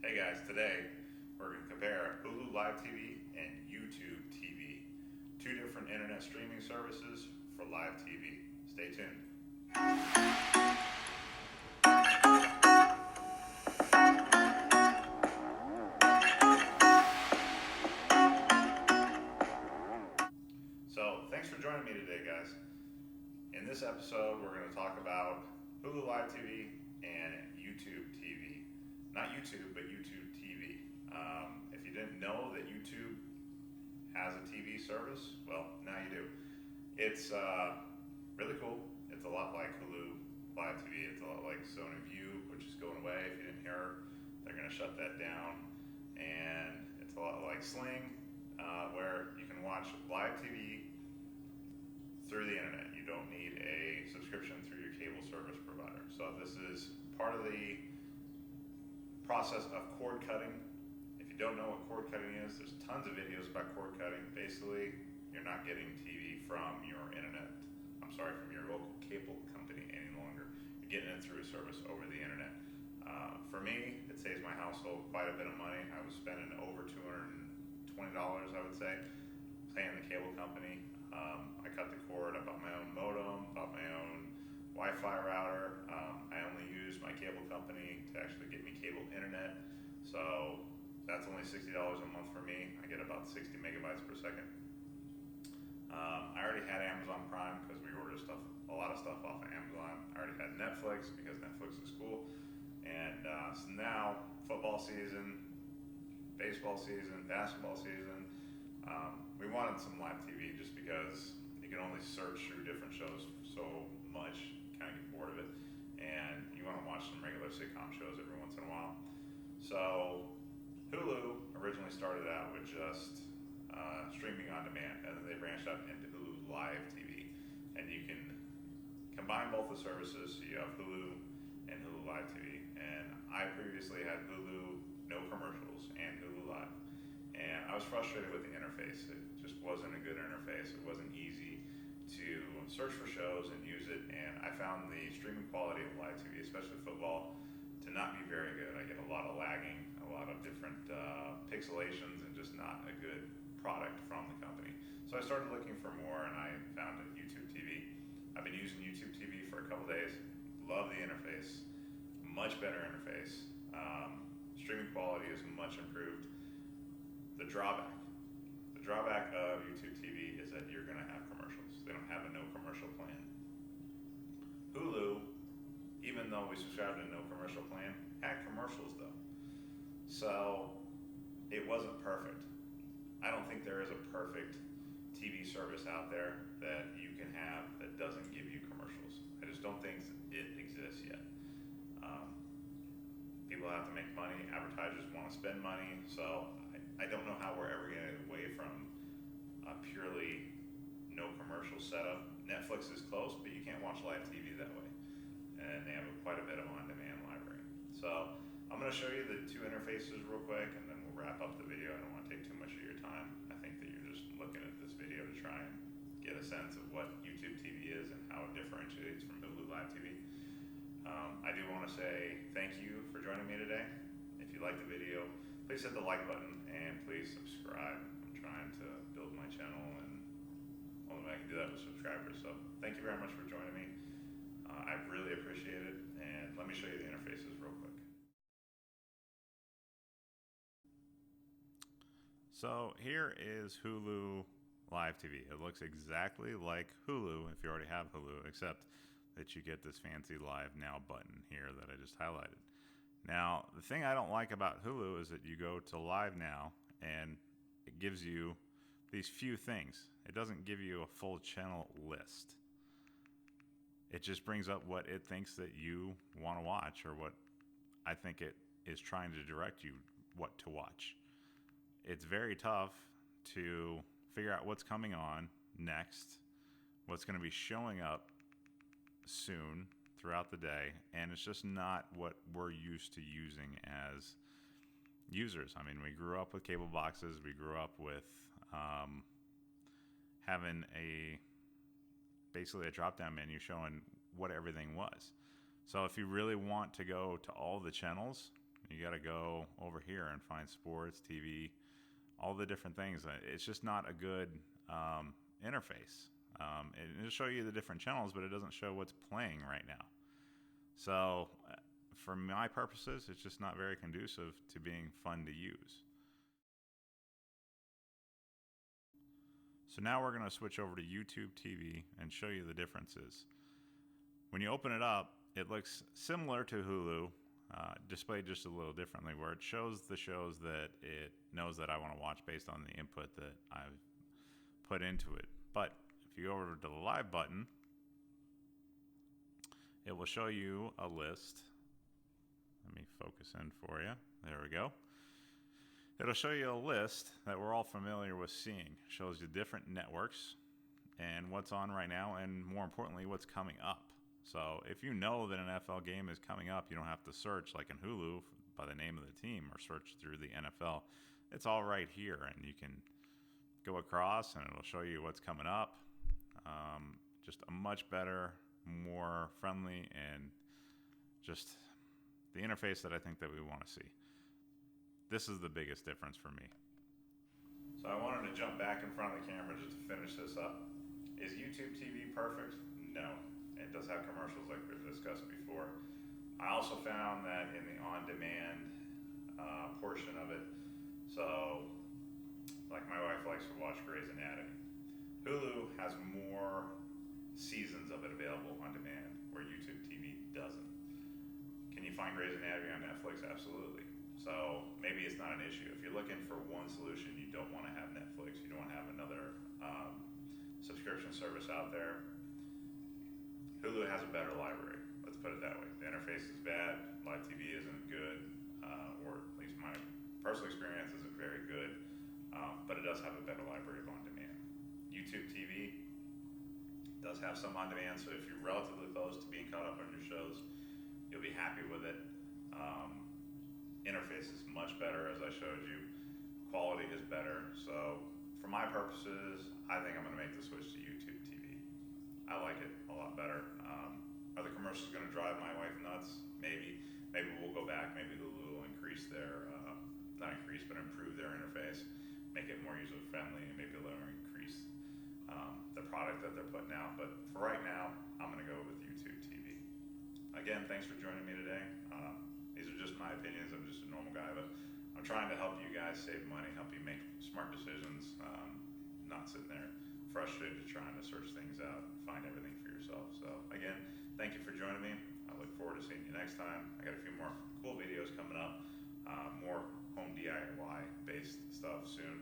Hey guys, today we're going to compare Hulu Live TV and YouTube TV. Two different internet streaming services for live TV. Stay tuned. So, thanks for joining me today, guys. In this episode, we're going to talk about Hulu Live TV and YouTube TV. Not YouTube, but YouTube TV. If you didn't know that YouTube has a TV service, well, now you do. It's really cool. It's a lot like Hulu Live TV. It's a lot like Sony View, which is going away. If you didn't hear, they're going to shut that down. And it's a lot like Sling, where you can watch live TV through the internet. You don't need a subscription through your cable service provider. So this is part of the process of cord cutting. If you don't know what cord cutting is, there's tons of videos about cord cutting. Basically, you're not getting TV from your internet. From your local cable company any longer. You're getting it through a service over the internet. For me, it saves my household quite a bit of money. I was spending over $220, I would say, paying the cable company. I cut the cord. I bought my own modem, bought my own Wi-Fi router. I only use my cable company to actually get me cable internet. So that's only $60 a month for me. I get about 60 megabytes per second. I already had Amazon Prime because we order a lot of stuff off of Amazon. I already had Netflix because Netflix is cool. And so now, football season, baseball season, basketball season, we wanted some live TV just because you can only search through different shows so much, kind of get bored of it. And you want to watch some regular sitcom shows every once in a while. So Hulu originally started out with just streaming on demand, and then they branched out into Hulu Live TV, and you can combine both the services. So you have Hulu and Hulu Live TV, and I previously had Hulu no commercials and Hulu Live, and I was frustrated with the interface. It just wasn't a good interface. It wasn't easy to search for shows and use it, and I found the streaming quality of live TV, especially football, to not be very good. I get a lot of lagging, a lot of different pixelations, and just not a good product from the company. So I started looking for more, and I found YouTube TV. I've been using YouTube TV for a couple days. Love the interface, much better interface. Streaming quality is much improved. The drawback of YouTube TV is that you're going to have commercials. They don't have a no commercial plan. Hulu, even though we subscribed to a no commercial plan, had commercials though. So it wasn't perfect. I don't think there is a perfect TV service out there that you can have that doesn't give you commercials. I just don't think it exists yet. People have to make money. Advertisers want to spend money. So I don't know how we're ever going to get away from a purely no commercial setup. Netflix is close, but you can't watch live TV that way. And they have quite a bit of on-demand library. So I'm going to show you the two interfaces real quick, and then we'll wrap up the video. I don't want to take too much of your time. I think that you're just looking at this video to try and get a sense of what YouTube TV is and how it differentiates from Hulu Live TV. I do want to say thank you for joining me today. If you like the video, please hit the like button and please subscribe. I'm trying to build my channel, and the only way I can do that with subscribers. So thank you very much for joining me. I really appreciate it, and let me show you the interfaces real quick. So here is Hulu Live TV. It looks exactly like Hulu if you already have Hulu, except that you get this fancy Live Now button here that I just highlighted. Now, the thing I don't like about Hulu is that you go to Live Now and it gives you these few things. It doesn't give you a full channel list. It just brings up what it thinks that you want to watch, or what I think it is trying to direct you what to watch. It's very tough to figure out what's coming on next, what's going to be showing up soon throughout the day, and it's just not what we're used to using as users. I mean, we grew up with cable boxes. We grew up with having basically a drop-down menu showing what everything was. So if you really want to go to all the channels, You got to go over here and find sports, TV, all the different things. It's just not a good interface. It'll show you the different channels, but it doesn't show what's playing right now. So for my purposes, it's just not very conducive to being fun to use. So now we're going to switch over to YouTube TV and show you the differences. When you open it up, it looks similar to Hulu, displayed just a little differently, where it shows the shows that it knows that I want to watch based on the input that I've put into it. But if you go over to the live button, it will show you a list. Let me focus in for you. There we go. It'll show you a list that we're all familiar with seeing. It shows you different networks and what's on right now, and more importantly, what's coming up. So if you know that an NFL game is coming up, you don't have to search like in Hulu by the name of the team or search through the NFL. It's all right here, and you can go across and it'll show you what's coming up. Just a much better, more friendly, and just the interface that I think that we want to see. This is the biggest difference for me. So I wanted to jump back in front of the camera just to finish this up. Is YouTube TV perfect? No. It does have commercials like we've discussed before. I also found that in the on-demand portion of it, so like my wife likes to watch Grey's Anatomy. Hulu has more seasons of it available on demand, where YouTube TV doesn't. Can you find Grey's Anatomy on Netflix? Absolutely. So maybe it's not an issue. If you're looking for one solution, you don't want to have Netflix, you don't want to have another subscription service out there. Hulu has a better library, let's put it that way. The interface is bad, live TV isn't good, or at least my personal experience isn't very good, but it does have a better library of on-demand. YouTube TV does have some on-demand, so if you're relatively close to being caught up on your shows, you'll be happy with it. Interface is much better, as I showed you. Quality is better, so for my purposes, I think I'm going to make the switch to YouTube TV. I like it a lot better. Are the commercials going to drive my wife nuts? Maybe. Maybe we'll go back. Maybe Hulu will increase their, not increase, but improve their interface, make it more user-friendly, and maybe they'll increase the product that they're putting out. But for right now, I'm going to go with YouTube TV. Again, thanks for joining me today. These are just my opinions. I'm just a normal guy, but I'm trying to help you guys save money, help you make smart decisions, not sitting there frustrated trying to search things out and find everything for yourself. So again, thank you for joining me. I look forward to seeing you next time. I got a few more cool videos coming up, more home DIY based stuff soon.